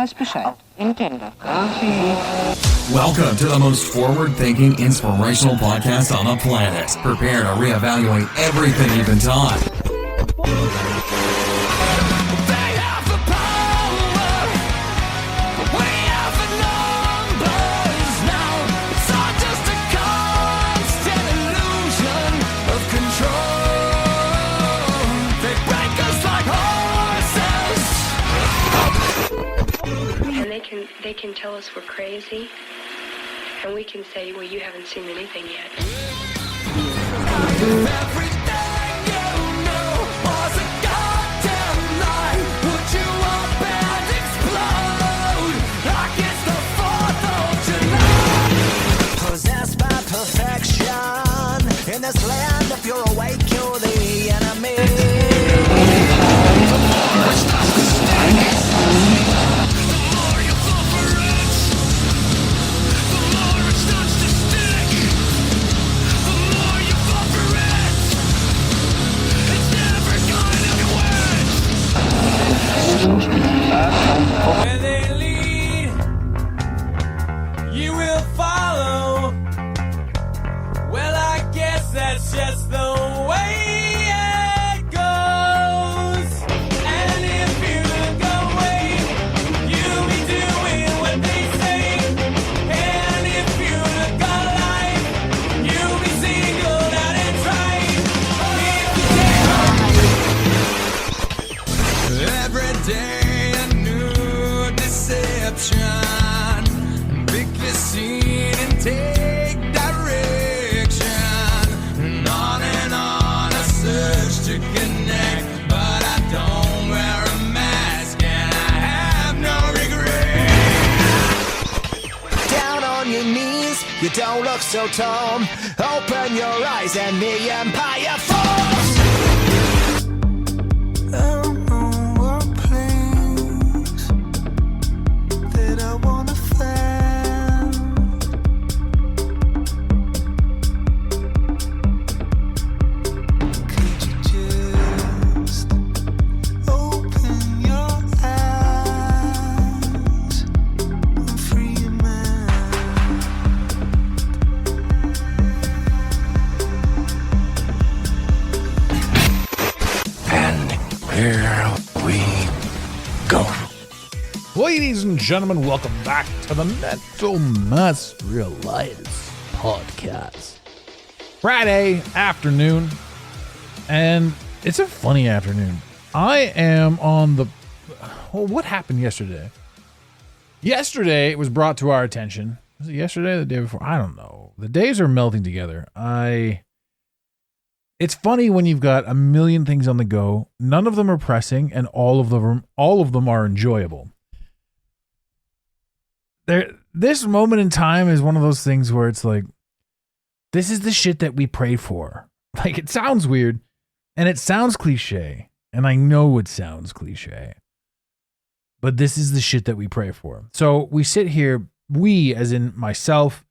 weiß Bescheid. Entiendo. Welcome to the most forward-thinking, inspirational podcast on the planet. Prepare to reevaluate everything you've been taught. They can tell us we're crazy, and we can say, well, you haven't seen anything yet. Everything you knew was a goddamn lie. Would you up and explode like it's the 4th of July? Possessed by perfection in this land, if you're awake, you're the enemy. Where they lead, you will follow. Well, I guess that's just the way it goes. And if you look away, you'll be doing what they say. And if you look alive, you'll be singled out and tried. Every day. Pick the scene and take direction. And on I search to connect, but I don't wear a mask and I have no regret. Down on your knees, you don't look so tall. Open your eyes and the empire falls. Ladies and gentlemen, welcome back to the Mental Mastery Alliance podcast. Friday afternoon, and it's a funny afternoon. I am on the... Well, what happened yesterday? Yesterday, it was brought to our attention. Was it yesterday or the day before? I don't know. The days are melting together. It's funny when you've got a million things on the go. None of them are pressing, and all of them are enjoyable. This moment in time is one of those things where it's like, this is the shit that we pray for. Like, it sounds weird, and it sounds cliche, and I know it sounds cliche, but this is the shit that we pray for. So we sit here, we, as in myself,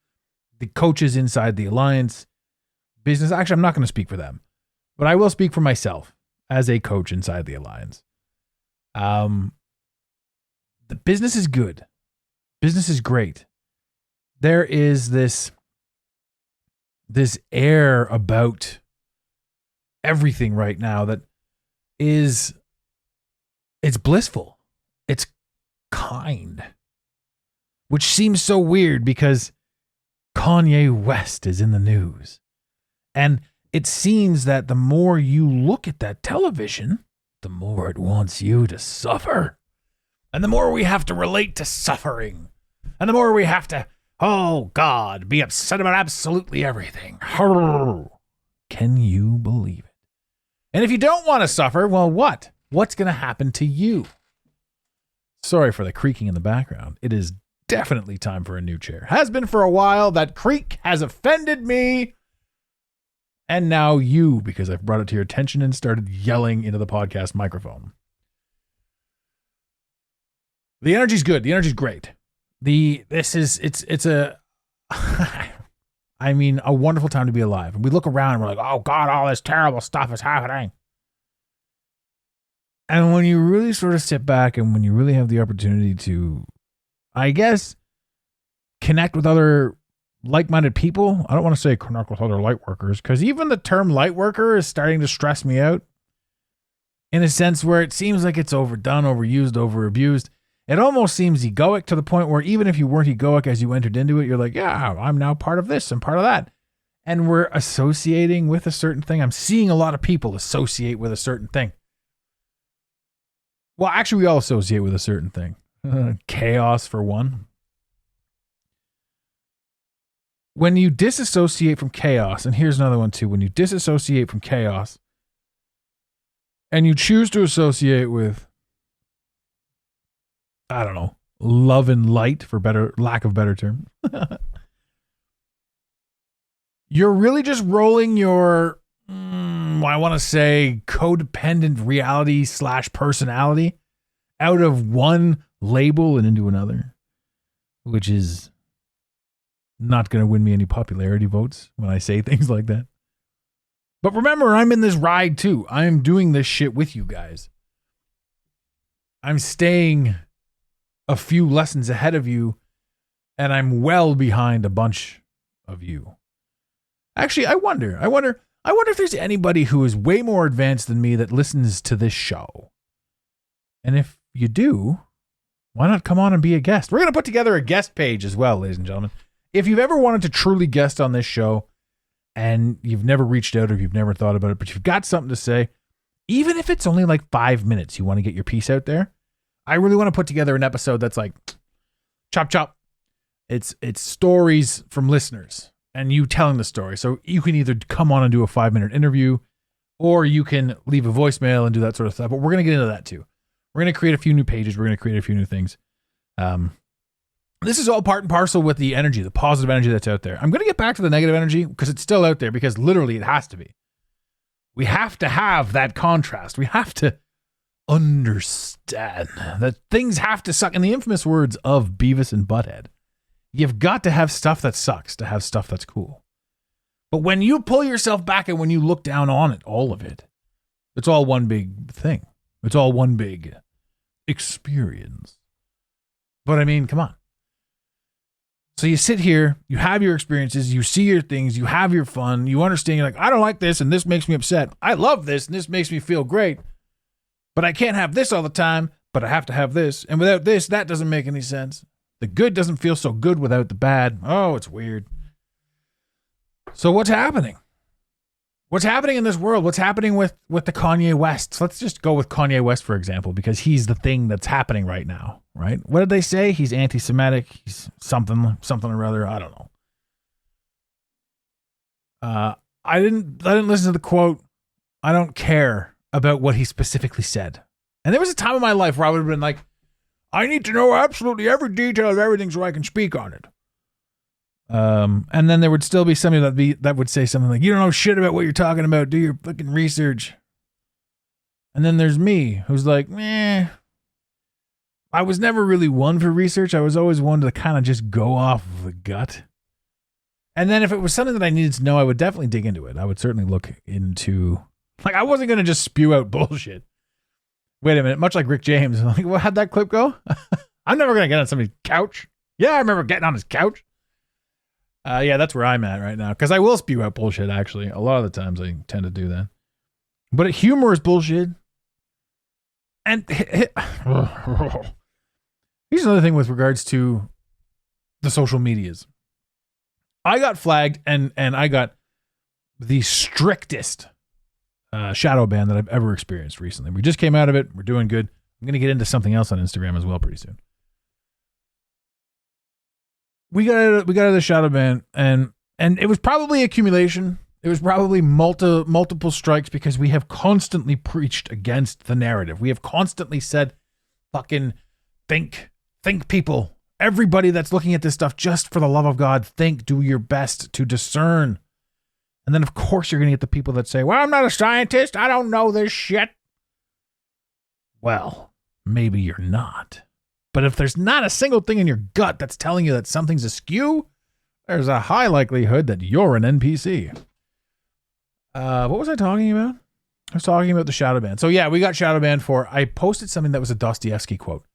the coaches inside the Alliance, business, actually, I'm not going to speak for them, but I will speak for myself as a coach inside the Alliance. The business is good. Business is great. There is this air about everything right now that it's blissful. It's kind, which seems so weird because Kanye West is in the news. And it seems that the more you look at that television, the more it wants you to suffer. And the more we have to relate to suffering. And the more we have to, oh God, be upset about absolutely everything. Can you believe it? And if you don't want to suffer, well, what? What's going to happen to you? Sorry for the creaking in the background. It is definitely time for a new chair. Has been for a while. That creak has offended me. And now you, because I've brought it to your attention and started yelling into the podcast microphone. The energy's good. The energy's great. It's a a wonderful time to be alive. And we look around and we're like, oh God, all this terrible stuff is happening. And when you really sort of sit back and when you really have the opportunity to, I guess, connect with other like-minded people, I don't want to say connect with other light workers, because even the term light worker is starting to stress me out in a sense where it seems like it's overdone, overused, over-abused. It almost seems egoic to the point where even if you weren't egoic as you entered into it, you're like, yeah, I'm now part of this and part of that. And we're associating with a certain thing. I'm seeing a lot of people associate with a certain thing. Well, actually, we all associate with a certain thing. Chaos, for one. When you disassociate from chaos, and here's another one too, when you disassociate from chaos and you choose to associate with, I don't know, love and light, for lack of better term, you're really just rolling your, I want to say, codependent reality / personality out of one label and into another, which is not going to win me any popularity votes when I say things like that. But remember, I'm in this ride too. I'm doing this shit with you guys. I'm staying a few lessons ahead of you, and I'm well behind a bunch of you. Actually, I wonder if there's anybody who is way more advanced than me that listens to this show. And if you do, why not come on and be a guest? We're going to put together a guest page as well, ladies and gentlemen. If you've ever wanted to truly guest on this show and you've never reached out or you've never thought about it, but you've got something to say, even if it's only like 5 minutes, you want to get your piece out there, I really want to put together an episode that's like chop chop. It's stories from listeners and you telling the story. So you can either come on and do a 5-minute interview or you can leave a voicemail and do that sort of stuff. But we're going to get into that too. We're going to create a few new pages. We're going to create a few new things. This is all part and parcel with the energy, the positive energy that's out there. I'm going to get back to the negative energy because it's still out there, because literally it has to be. We have to have that contrast. We have to understand that things have to suck. In the infamous words of Beavis and Butthead, you've got to have stuff that sucks to have stuff that's cool. But when you pull yourself back and when you look down on it, all of it, it's all one big thing. It's all one big experience. But I mean, come on. So you sit here, you have your experiences, you see your things, you have your fun, you understand, you're like, I don't like this and this makes me upset. I love this and this makes me feel great. But I can't have this all the time, but I have to have this. And without this, that doesn't make any sense. The good doesn't feel so good without the bad. Oh, it's weird. So what's happening? What's happening in this world? What's happening with the Kanye West? Let's just go with Kanye West, for example, because he's the thing that's happening right now, right? What did they say? He's anti-Semitic. He's something or other. I don't know. I didn't listen to the quote. I don't care about what he specifically said. And there was a time in my life where I would have been like, I need to know absolutely every detail of everything so I can speak on it. And then there would still be somebody that would say something like, you don't know shit about what you're talking about. Do your fucking research. And then there's me who's like, I was never really one for research. I was always one to kind of just go off of the gut. And then if it was something that I needed to know, I would definitely dig into it. I would certainly look into, like, I wasn't going to just spew out bullshit. Wait a minute. Much like Rick James. Like, well, how'd that clip go? I'm never going to get on somebody's couch. Yeah, I remember getting on his couch. Yeah, that's where I'm at right now. Because I will spew out bullshit, actually. A lot of the times I tend to do that. But humor is bullshit. And here's another thing with regards to the social medias. I got flagged and I got the strictest shadow ban that I've ever experienced recently. We just came out of it. We're doing good. I'm going to get into something else on Instagram as well pretty soon. We got out of the shadow ban, and it was probably accumulation. It was probably multiple strikes because we have constantly preached against the narrative. We have constantly said, fucking think people. Everybody that's looking at this stuff, just for the love of God, think, do your best to discern. And then, of course, you're going to get the people that say, well, I'm not a scientist. I don't know this shit. Well, maybe you're not. But if there's not a single thing in your gut that's telling you that something's askew, there's a high likelihood that you're an NPC. What was I talking about? I was talking about the shadow ban. So yeah, we got shadow banned for, I posted something that was a Dostoevsky quote.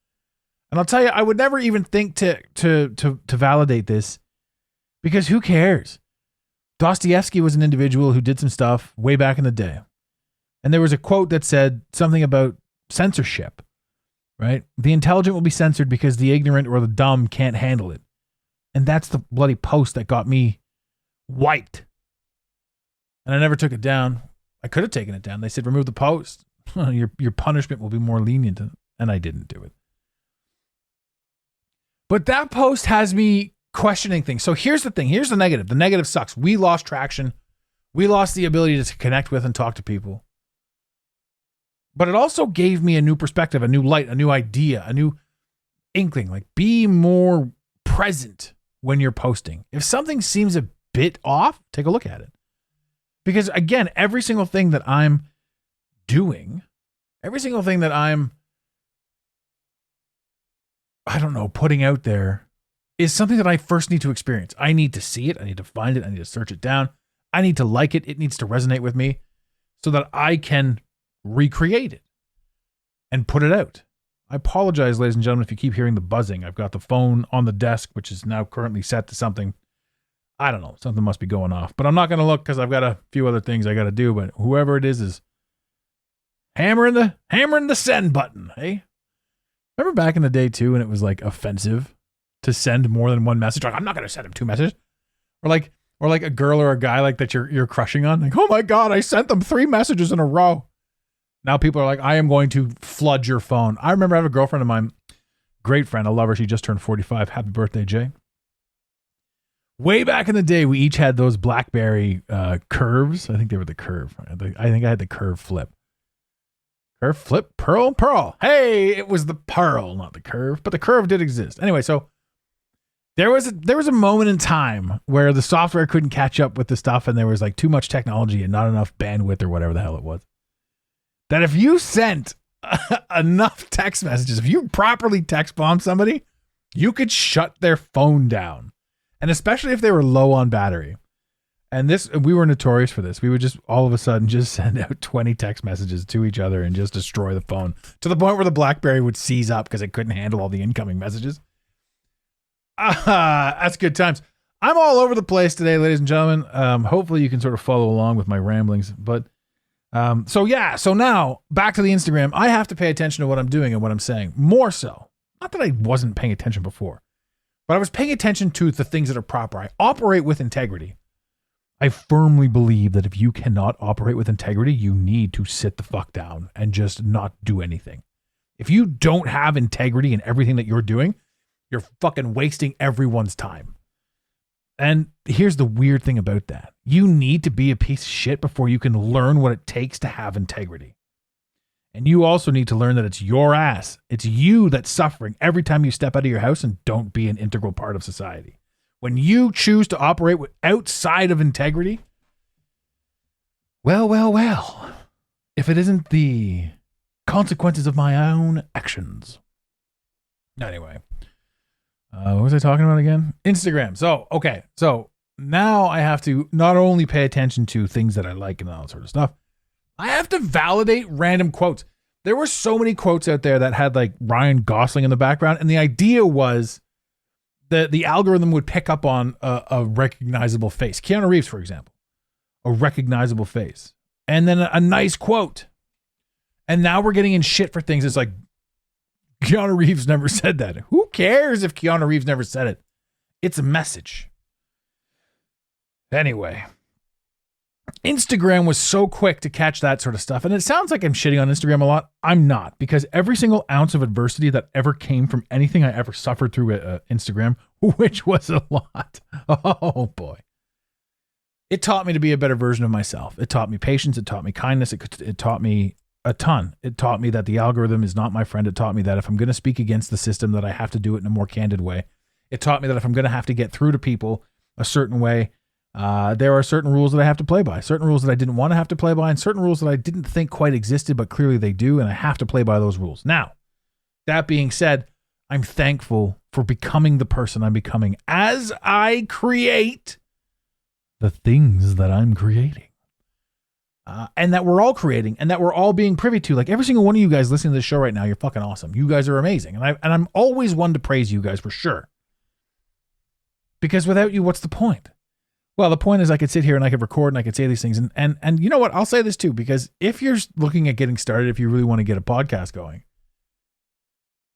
And I'll tell you, I would never even think to validate this because who cares? Dostoevsky was an individual who did some stuff way back in the day. And there was a quote that said something about censorship, right? The intelligent will be censored because the ignorant or the dumb can't handle it. And that's the bloody post that got me wiped. And I never took it down. I could have taken it down. They said, remove the post. Your punishment will be more lenient. And I didn't do it. But that post has me questioning things. So here's the thing. Here's the negative. The negative sucks. We lost traction. We lost the ability to connect with and talk to people. But it also gave me a new perspective, a new light, a new idea, a new inkling. Like, be more present when you're posting. If something seems a bit off, take a look at it. Because again, every single thing that I'm doing, every single thing that I'm, putting out there is something that I first need to experience. I need to see it. I need to find it. I need to search it down. I need to like it. It needs to resonate with me so that I can recreate it and put it out. I apologize, ladies and gentlemen, if you keep hearing the buzzing. I've got the phone on the desk, which is now currently set to something. I don't know. Something must be going off. But I'm not going to look because I've got a few other things I got to do. But whoever it is hammering the send button. Hey, remember back in the day too, when it was like offensive to send more than one message? Like, I'm not going to send him 2 messages. Or like a girl or a guy like that you're crushing on. Like, oh my God, I sent them 3 messages in a row. Now people are like, I am going to flood your phone. I remember I have a girlfriend of mine, great friend. I love her. She just turned 45. Happy birthday, Jay. Way back in the day, we each had those BlackBerry curves. I think they were the curve. I think I had the curve flip. Curve flip, pearl. Hey, it was the pearl, not the curve. But the curve did exist. Anyway, so there was a moment in time where the software couldn't catch up with the stuff, and there was like too much technology and not enough bandwidth or whatever the hell it was. That if you sent enough text messages, if you properly text bombed somebody, you could shut their phone down. And especially if they were low on battery. And we were notorious for this. We would just all of a sudden just send out 20 text messages to each other and just destroy the phone to the point where the BlackBerry would seize up because it couldn't handle all the incoming messages. That's good times. I'm all over the place today, ladies and gentlemen. Hopefully you can sort of follow along with my ramblings. But so now back to the Instagram. I have to pay attention to what I'm doing and what I'm saying more so. Not that I wasn't paying attention before, but I was paying attention to the things that are proper. I operate with integrity. I firmly believe that if you cannot operate with integrity, you need to sit the fuck down and just not do anything. If you don't have integrity in everything that you're doing, you're fucking wasting everyone's time. And here's the weird thing about that. You need to be a piece of shit before you can learn what it takes to have integrity. And you also need to learn that it's your ass. It's you that's suffering every time you step out of your house and don't be an integral part of society. When you choose to operate outside of integrity, well, if it isn't the consequences of my own actions. Anyway, what was I talking about again? Instagram. So now I have to not only pay attention to things that I like and all that sort of stuff, I have to validate random quotes. There were so many quotes out there that had like Ryan Gosling in the background. And the idea was that the algorithm would pick up on a recognizable face. Keanu Reeves, for example, a recognizable face. And then a nice quote. And now we're getting in shit for things. It's like, Keanu Reeves never said that. Who cares if Keanu Reeves never said it? It's a message. Anyway, Instagram was so quick to catch that sort of stuff. And it sounds like I'm shitting on Instagram a lot. I'm not, because every single ounce of adversity that ever came from anything I ever suffered through Instagram, which was a lot. Oh boy. It taught me to be a better version of myself. It taught me patience. It taught me kindness. It taught me a ton. It taught me that the algorithm is not my friend. It taught me that if I'm going to speak against the system, that I have to do it in a more candid way. It taught me that if I'm going to have to get through to people a certain way, there are certain rules that I have to play by, certain rules that I didn't want to have to play by, and certain rules that I didn't think quite existed, but clearly they do, and I have to play by those rules. Now, that being said, I'm thankful for becoming the person I'm becoming as I create the things that I'm creating. and that we're all creating and that we're all being privy to. Like every single one of you guys listening to this show right now, you're fucking awesome. You guys are amazing. And I'm always one to praise you guys for sure. Because without you, what's the point? Well, the point is I could sit here and I could record and I could say these things. And you know what? I'll say this too, because if you're looking at getting started, if you really want to get a podcast going,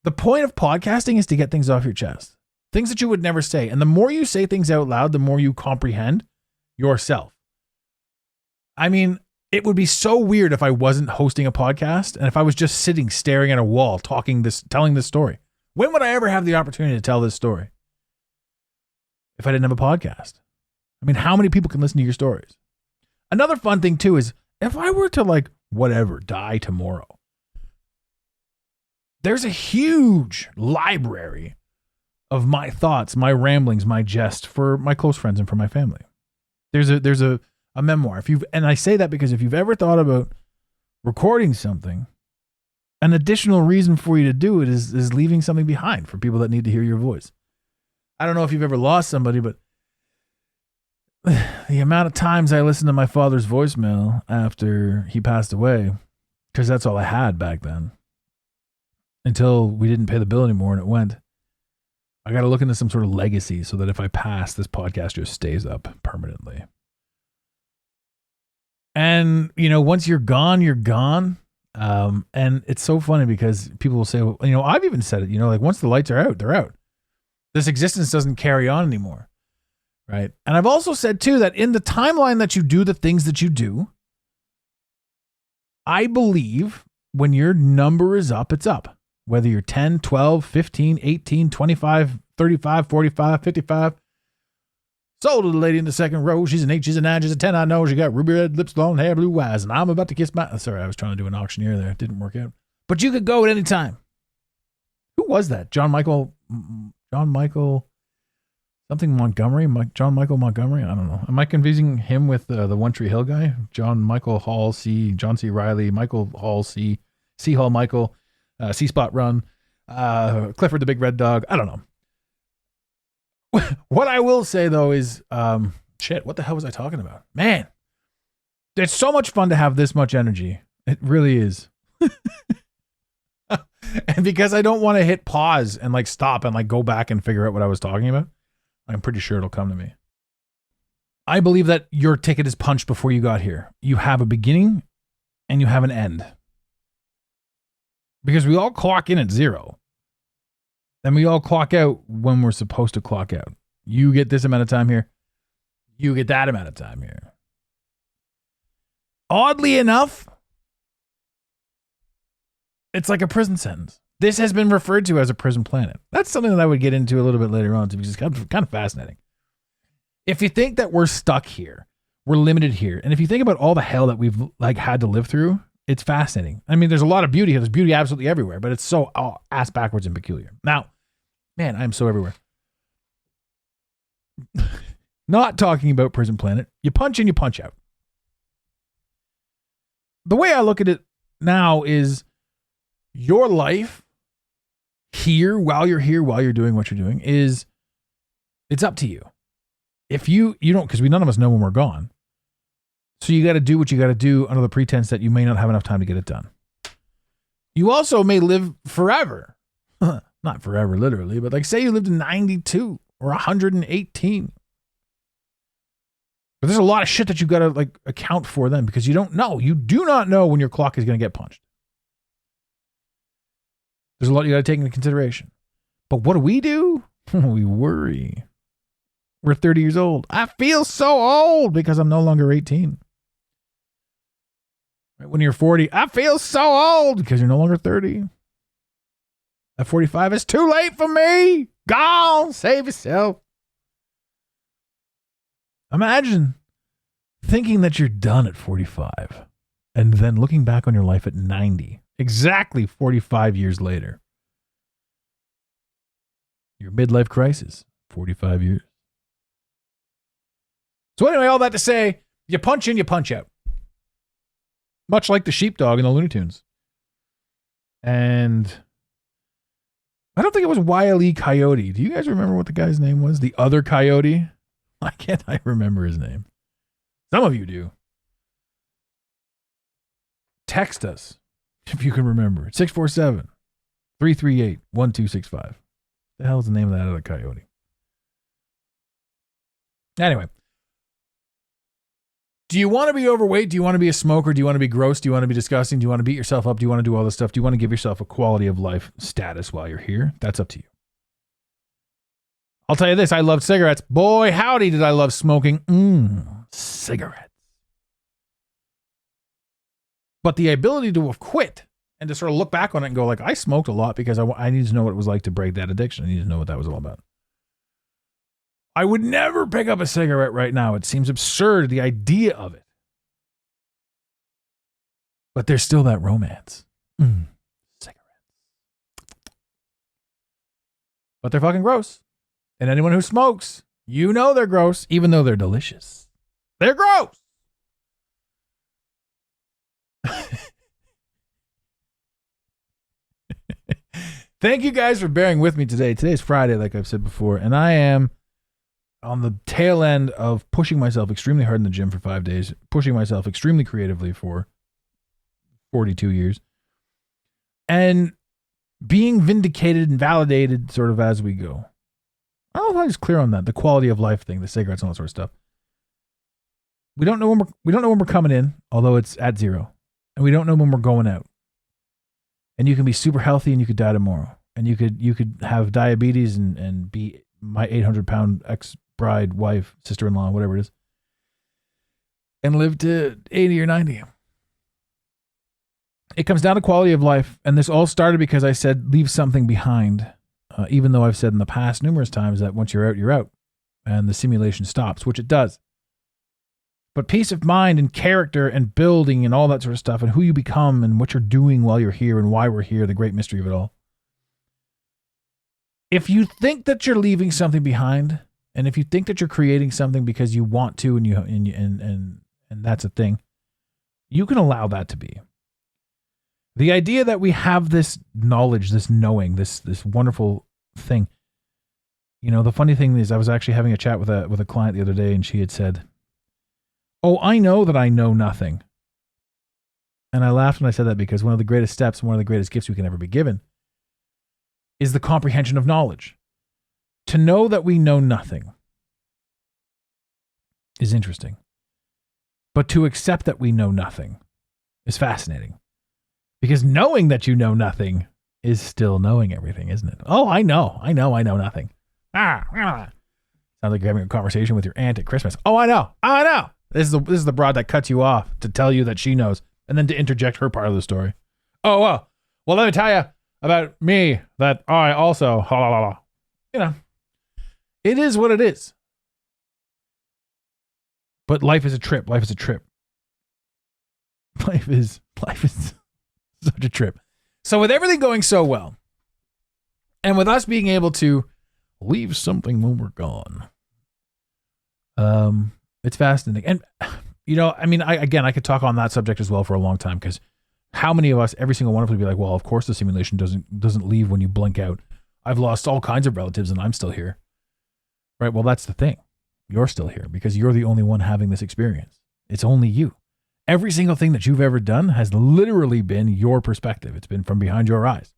the point of podcasting is to get things off your chest. Things that you would never say. And the more you say things out loud, the more you comprehend yourself. I mean, it would be so weird if I wasn't hosting a podcast and if I was just sitting staring at a wall telling this story. When would I ever have the opportunity to tell this story? If I didn't have a podcast. I mean, how many people can listen to your stories? Another fun thing too is if I were to die tomorrow, there's a huge library of my thoughts, my ramblings, my jest for my close friends and for my family. There's a memoir. And I say that because if you've ever thought about recording something, an additional reason for you to do it is leaving something behind for people that need to hear your voice. I don't know if you've ever lost somebody, but the amount of times I listened to my father's voicemail after he passed away, because that's all I had back then, until we didn't pay the bill anymore and it went. I got to look into some sort of legacy so that if I pass, this podcast just stays up permanently. And, once you're gone, you're gone. And it's so funny because people will say, well, I've even said it, once the lights are out, they're out. This existence doesn't carry on anymore. Right. And I've also said too, that in the timeline that you do the things that you do, I believe when your number is up, it's up. Whether you're 10, 12, 15, 18, 25, 35, 45, 55. Sold to the lady in the second row. She's an 8, she's a 9, she's a 10. I know she got ruby red lips, long hair, blue eyes. And I'm about to kiss my... Sorry, I was trying to do an auctioneer there. It didn't work out. But you could go at any time. Who was that? John Michael something Montgomery? John Michael Montgomery? I don't know. Am I confusing him with the One Tree Hill guy? John Michael Hall, John C. Riley, Michael Hall, C. Hall Michael, C. Spot Run, Clifford the Big Red Dog. I don't know. What I will say though is, what the hell was I talking about? Man, it's so much fun to have this much energy. It really is. And because I don't want to hit pause and stop and go back and figure out what I was talking about, I'm pretty sure it'll come to me. I believe that your ticket is punched before you got here. You have a beginning and you have an end. Because we all clock in at 0. And we all clock out when we're supposed to clock out. You get this amount of time here. You get that amount of time here. Oddly enough, it's like a prison sentence. This has been referred to as a prison planet. That's something that I would get into a little bit later on, because it's kind of fascinating. If you think that we're stuck here, we're limited here, and if you think about all the hell that we've had to live through, it's fascinating. I mean, there's a lot of beauty. There's beauty absolutely everywhere, but it's so ass backwards and peculiar. Now, man, I'm so everywhere. Not talking about prison planet. You punch in, you punch out. The way I look at it now is your life here, while you're doing what you're doing, it's up to you. If you don't, because none of us know when we're gone. So you got to do what you got to do under the pretense that you may not have enough time to get it done. You also may live forever. Not forever, literally, but say you lived in 92 or 118. But there's a lot of shit that you got to account for then, because you don't know. You do not know when your clock is going to get punched. There's a lot you got to take into consideration. But what do? We worry. We're 30 years old. I feel so old because I'm no longer 18. Right? When you're 40, I feel so old because you're no longer 30. At 45, it's too late for me. Gone. Save yourself. Imagine thinking that you're done at 45 and then looking back on your life at 90. Exactly 45 years later. Your midlife crisis, 45 years. So anyway, all that to say, you punch in, you punch out. Much like the sheepdog in the Looney Tunes. And I don't think it was Wile E. Coyote. Do you guys remember what the guy's name was? The other coyote? Why can't I remember his name? Some of you do. text us if you can remember. 647-338-1265. The hell is the name of that other coyote? Anyway. Do you want to be overweight? Do you want to be a smoker? Do you want to be gross? Do you want to be disgusting? Do you want to beat yourself up? Do you want to do all this stuff? Do you want to give yourself a quality of life status while you're here? That's up to you. I'll tell you this. I love cigarettes. Boy, howdy did I love smoking. Cigarettes. But the ability to have quit and to sort of look back on it and go like, I smoked a lot because I need to know what it was like to break that addiction. I need to know what that was all about. I would never pick up a cigarette right now. It seems absurd, the idea of it. But there's still that romance. Cigarettes. But they're fucking gross. And anyone who smokes, you know they're gross, even though they're delicious. They're gross. Thank you guys for bearing with me today. Today's Friday, like I've said before, and I am on the tail end of pushing myself extremely hard in the gym for 5 days, pushing myself extremely creatively for 42 years, and being vindicated and validated sort of as we go. I don't know if I was clear on that, the quality of life thing, the cigarettes and all that sort of stuff. We don't know when we're coming in, although it's at 0, and we don't know when we're going out. And you can be super healthy and you could die tomorrow, and you could have diabetes and be my 800-pound ex-bride, wife, sister-in-law, whatever it is, and live to 80 or 90. It comes down to quality of life, and this all started because I said leave something behind, even though I've said in the past numerous times that once you're out, and the simulation stops, which it does. But peace of mind and character and building and all that sort of stuff and who you become and what you're doing while you're here and why we're here, the great mystery of it all. If you think that you're leaving something behind, and if you think that you're creating something because you want to and that's a thing, you can allow that to be. The idea that we have this knowledge, this knowing, this wonderful thing. You know, the funny thing is I was actually having a chat with a client the other day, and she had said, "Oh, I know that I know nothing." And I laughed when I said that because one of the greatest steps, one of the greatest gifts we can ever be given is the comprehension of knowledge. To know that we know nothing is interesting. But to accept that we know nothing is fascinating. Because knowing that you know nothing is still knowing everything, isn't it? Oh, I know nothing. Sounds like you're having a conversation with your aunt at Christmas. Oh, I know. This is the broad that cuts you off to tell you that she knows, and then to interject her part of the story. Oh, well, let me tell you about me that I also, you know, it is what it is. But life is a trip. Life is such a trip. So with everything going so well, and with us being able to leave something when we're gone, it's fascinating. And, you know, I mean, I could talk on that subject as well for a long time, because how many of us, every single one of us would be like, well, of course the simulation doesn't leave when you blink out. I've lost all kinds of relatives and I'm still here. Right? Well, that's the thing. You're still here because you're the only one having this experience. It's only you. Every single thing that you've ever done has literally been your perspective. It's been from behind your eyes.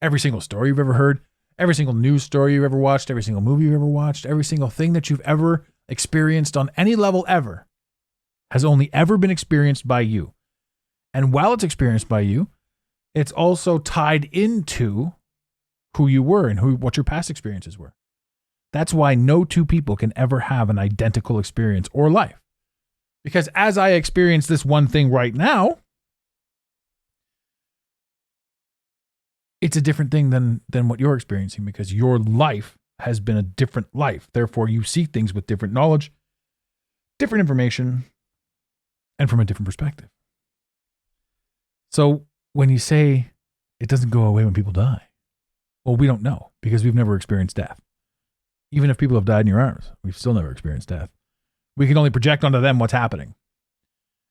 Every single story you've ever heard, every single news story you've ever watched, every single movie you've ever watched, every single thing that you've ever experienced on any level ever has only ever been experienced by you. And while it's experienced by you, it's also tied into who you were and what your past experiences were. That's why no two people can ever have an identical experience or life. Because as I experience this one thing right now, it's a different thing than what you're experiencing, because your life has been a different life. Therefore, you see things with different knowledge, different information, and from a different perspective. So when you say it doesn't go away when people die, well, we don't know, because we've never experienced death. Even if people have died in your arms, we've still never experienced death. We can only project onto them what's happening.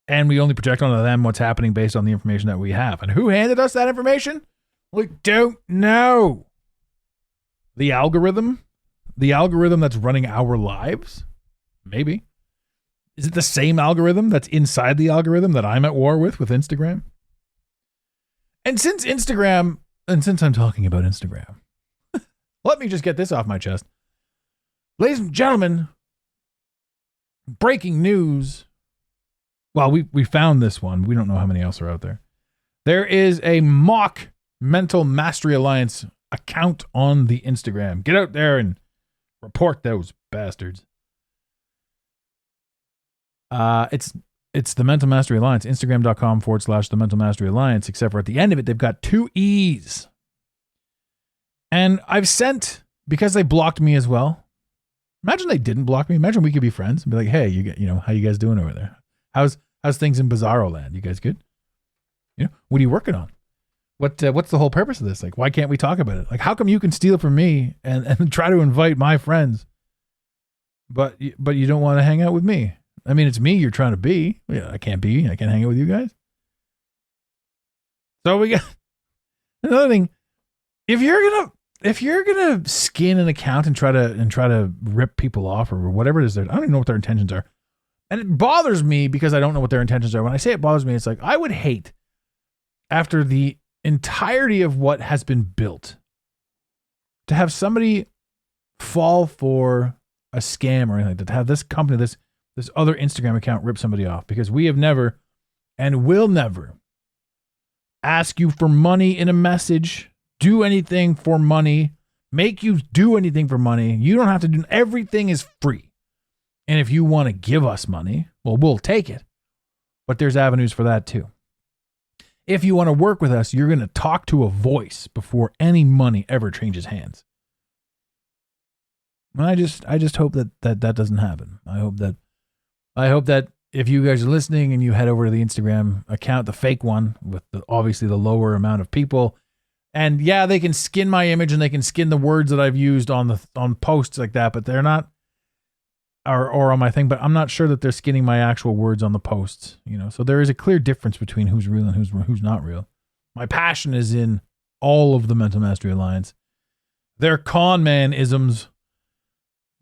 And we only project onto them what's happening based on the information that we have. And who handed us that information? We don't know. The algorithm that's running our lives? Maybe. Is it the same algorithm that's inside the algorithm that I'm at war with Instagram? And since I'm talking about Instagram, let me just get this off my chest. Ladies and gentlemen, breaking news. Well, we found this one. We don't know how many else are out there. There is a mock Mental Mastery Alliance account on the Instagram. Get out there and report those bastards. It's the Mental Mastery Alliance, Instagram.com/the Mental Mastery Alliance, except for at the end of it, they've got 2 E's. And I've sent, because they blocked me as well. Imagine they didn't block me. Imagine we could be friends and be like, hey, how you guys doing over there? How's things in Bizarro Land? You guys good? What are you working on? What's the whole purpose of this? Like, why can't we talk about it? Like, how come you can steal from me and try to invite my friends, but you don't want to hang out with me? I mean, it's me you're trying to be. Yeah, I can't hang out with you guys. So we got another thing. If you're gonna skin an account and try to rip people off or whatever it is, I don't even know what their intentions are. And it bothers me because I don't know what their intentions are. When I say it bothers me, it's like I would hate, after the entirety of what has been built, to have somebody fall for a scam or anything like that, to have this company, this other Instagram account rip somebody off, because we have never and will never ask you for money in a message, do anything for money, make you do anything for money. You don't have to do, everything is free. And if you want to give us money, well, we'll take it. But there's avenues for that too. If you want to work with us, you're going to talk to a voice before any money ever changes hands. And I just hope that doesn't happen. I hope that if you guys are listening and you head over to the Instagram account, the fake one with obviously the lower amount of people, and yeah, they can skin my image and they can skin the words that I've used on posts like that, but they're not, or on my thing, but I'm not sure that they're skinning my actual words on the posts, So there is a clear difference between who's real and who's not real. My passion is in all of the Mental Mastery Alliance. Their con man isms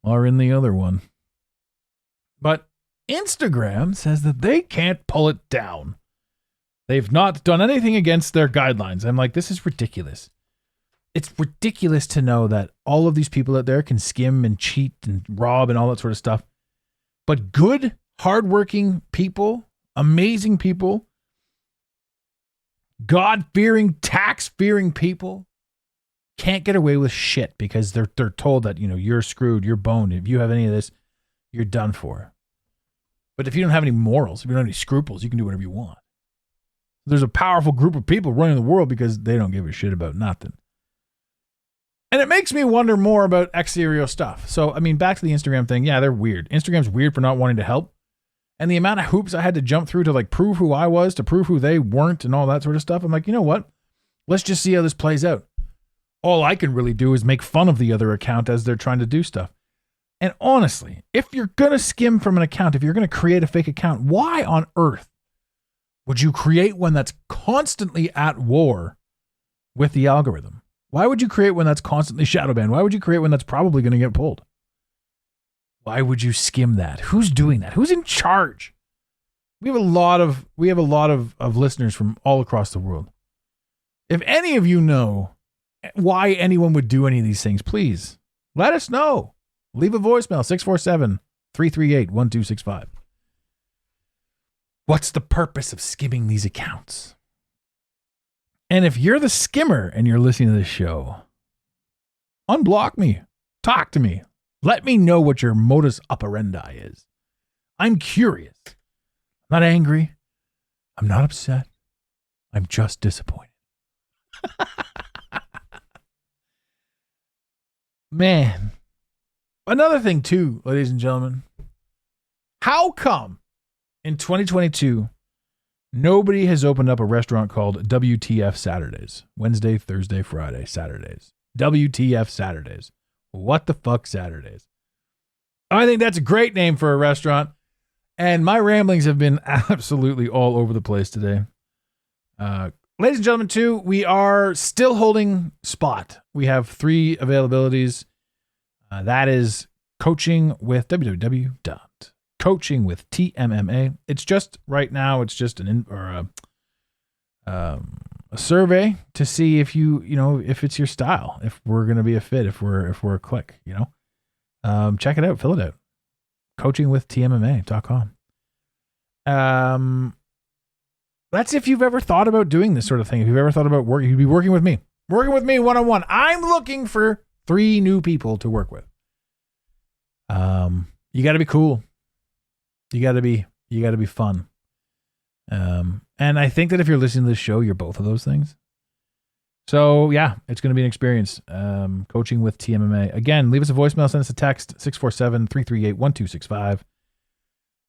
are in the other one. But Instagram says that they can't pull it down. They've not done anything against their guidelines. I'm like, this is ridiculous. It's ridiculous to know that all of these people out there can skim and cheat and rob and all that sort of stuff. But good, hardworking people, amazing people, God-fearing, tax-fearing people can't get away with shit because they're told that, you're screwed, you're boned. If you have any of this, you're done for. But if you don't have any morals, if you don't have any scruples, you can do whatever you want. There's a powerful group of people running the world because they don't give a shit about nothing. And it makes me wonder more about exterior stuff. So, I mean, back to the Instagram thing. Yeah, they're weird. Instagram's weird for not wanting to help. And the amount of hoops I had to jump through to prove who I was, to prove who they weren't and all that sort of stuff. I'm like, you know what? Let's just see how this plays out. All I can really do is make fun of the other account as they're trying to do stuff. And honestly, if you're going to skim from an account, if you're going to create a fake account, why on earth would you create one that's constantly at war with the algorithm? Why would you create one that's constantly shadow banned? Why would you create one that's probably going to get pulled? Why would you skim that? Who's doing that? Who's in charge? We have a lot of listeners from all across the world. If any of you know why anyone would do any of these things, please let us know. Leave a voicemail, 647-338-1265. What's the purpose of skimming these accounts? And if you're the skimmer and you're listening to this show, unblock me. Talk to me. Let me know what your modus operandi is. I'm curious. I'm not angry. I'm not upset. I'm just disappointed. Man. Another thing too, ladies and gentlemen. How come in 2022 nobody has opened up a restaurant called WTF Saturdays? Wednesday, Thursday, Friday, Saturdays. WTF Saturdays. What the fuck Saturdays? I think that's a great name for a restaurant. And my ramblings have been absolutely all over the place today. Ladies and gentlemen, too, we are still holding spot. We have 3 availabilities. That is coaching with www.coachingwithtmma. It's just right now. It's just a survey to see if if it's your style, if we're going to be a fit, if we're a click, check it out, fill it out. coachingwithtmma.com. That's if you've ever thought about doing this sort of thing. If you've ever thought about working, you'd be working with me one-on-one. I'm looking for 3 new people to work with. You got to be cool. You got to be fun. And I think that if you're listening to this show, you're both of those things. So yeah, it's going to be an experience. Coaching with TMMA. Again, leave us a voicemail, send us a text, 647-338-1265.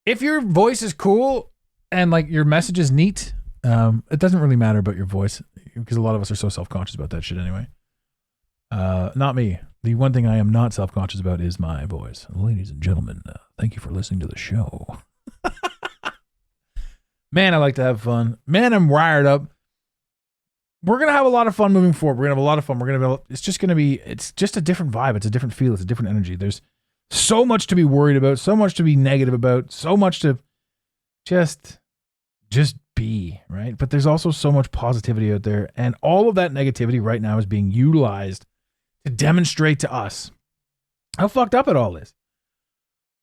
If your voice is cool and like your message is neat, it doesn't really matter about your voice because a lot of us are so self-conscious about that shit anyway. Not me. The one thing I am not self-conscious about is my voice. Ladies and gentlemen, thank you for listening to the show. Man, I like to have fun. Man, I'm wired up. We're going to have a lot of fun moving forward. We're going to have a lot of fun. It's just a different vibe. It's a different feel. It's a different energy. There's so much to be worried about, so much to be negative about, so much to just be, right? But there's also so much positivity out there. And all of that negativity right now is being utilized to demonstrate to us how fucked up it all is.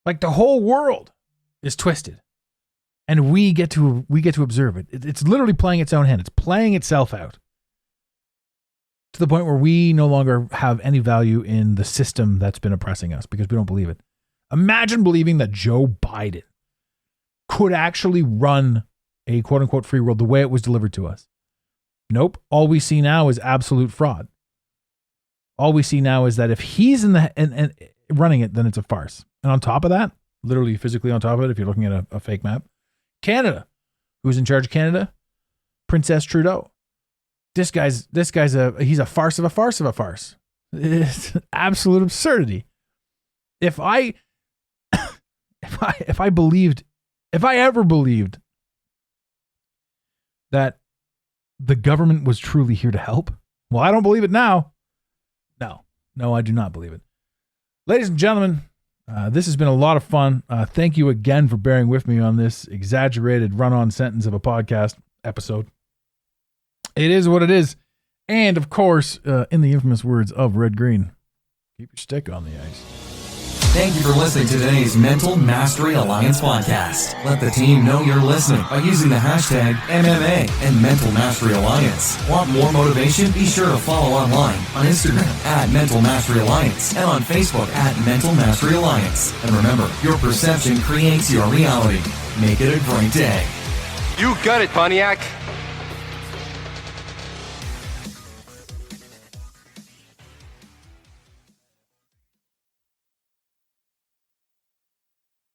Like the whole world is twisted. And we get to observe it. It's literally playing its own hand. It's playing itself out to the point where we no longer have any value in the system that's been oppressing us because we don't believe it. Imagine believing that Joe Biden could actually run a quote unquote free world the way it was delivered to us. Nope. All we see now is absolute fraud. All we see now is that if he's and running it, then it's a farce. And on top of that, literally physically on top of it, if you're looking at a fake map, Canada. Who's in charge of Canada? Princess Trudeau. This guy's he's a farce of a farce of a farce. It's absolute absurdity. If I ever believed that the government was truly here to help, well, I don't believe it now. No, I do not believe it. Ladies and gentlemen, this has been a lot of fun. Thank you again for bearing with me on this exaggerated run-on sentence of a podcast episode. It is what it is. And, of course, in the infamous words of Red Green, keep your stick on the ice. Thank you for listening to today's Mental Mastery Alliance podcast. Let the team know you're listening by using the hashtag MMA and Mental Mastery Alliance. Want more motivation? Be sure to follow online on Instagram at Mental Mastery Alliance and on Facebook at Mental Mastery Alliance. And remember, your perception creates your reality. Make it a great day. You got it, Pontiac.